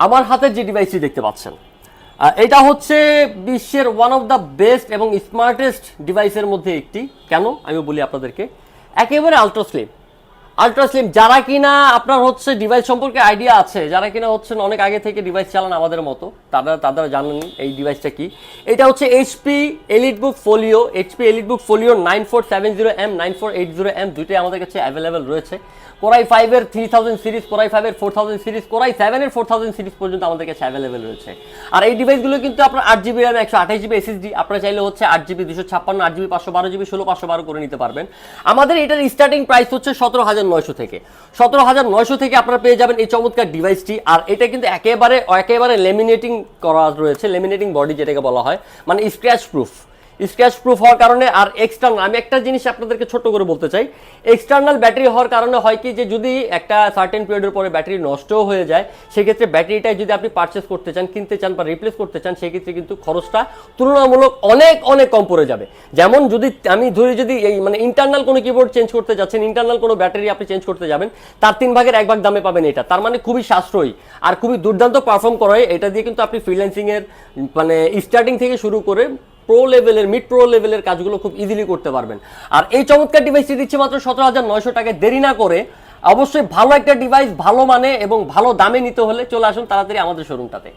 আমার হাতের যে ডিভাইসটি দেখতে পাচ্ছেন এটা হচ্ছে বিশ্বের ওয়ান অফ দ্য বেস্ট এবং স্মার্টেস্ট ডিভাইসের মধ্যে একটি। কেন আমি বলি আপনাদেরকে, একেবারে আল্ট্রা স্লিম যারা কিনা আপনার হচ্ছে ডিভাইস সম্পর্কে আইডিয়া আছে, যারা কিনা হচ্ছেন অনেক আগে থেকে ডিভাইস চালান আমাদের মতো, তারা জানেন এই ডিভাইসটা কি। এটা হচ্ছে HP EliteBook folio 9470M 9480M দুইটাই আমাদের কাছে অ্যাভেলেবেল রয়েছে। কোরাই 5 এর 3000 সিরিজ, কোরাই 5 এর 4000 সিরিজ, কোরাই 7 এর 4000 সিরিজ পর্যন্ত আমাদের কাছে অ্যাভেলেবেল রয়েছে। আর এই ডিভাইসগুলো কিন্তু আপনার 8GB RAM 128GB SSD, আপনারা চাইলে হচ্ছে 8GB 256, 8GB 512GB 16 512 করে নিতে পারবেন। আমাদের এটার স্টার্টিং প্রাইস হচ্ছে 17900 থেকে। 17900 থেকে আপনারা পেয়ে যাবেন এই চমৎকার ডিভাইসটি। আর এটা কিন্তু একেবারে লেমিনেটিং করা রয়েছে, লেমিনেটিং বডি যেটাকে বলা হয়, মানে স্ক্র্যাচ প্রুফ হওয়ার কারণে। আর এক্সটার্নাল, আমি একটা জিনিস আপনাদেরকে ছোট করে বলতে চাই, এক্সটার্নাল ব্যাটারি হওয়ার কারণে হয় কি যে যদি একটা সার্টেন পিরিয়ডের পরে ব্যাটারি নষ্টও হয়ে যায়, সেক্ষেত্রে ব্যাটারিটাই যদি আপনি পারচেস করতে চান, কিনতে চান বা রিপ্লেস করতে চান, সেক্ষেত্রে কিন্তু খরচটা তুলনামূলক অনেক কম পড়ে যাবে। যেমন যদি আমি ধরি, যদি এই মানে ইন্টারনাল কোনো কিবোর্ড চেঞ্জ করতে যাচ্ছেন, ইন্টারনাল কোনো ব্যাটারি আপনি চেঞ্জ করতে যাবেন, তার 3 ভাগের 1 ভাগ দামে পাবেন এটা। তার মানে খুবই সাশ্রয়ী আর খুবই দুর্দান্ত পারফর্ম করে। এটা দিয়ে কিন্তু আপনি ফ্রিল্যান্সিং এর মানে স্টার্টিং থেকে শুরু করে মিড প্রো লেভেলের কাজগুলো খুব ইজিলি করতে পারবেন। আর এই চমৎকার ডিভাইসটি দিচ্ছে মাত্র 17900 টাকায়। দেরি না করে অবশ্যই ভালো একটা ডিভাইস, ভালো মানে এবং ভালো দামে নিতে হলে চলে আসুন তাড়াতাড়ি আমাদের শোরুমটাতে।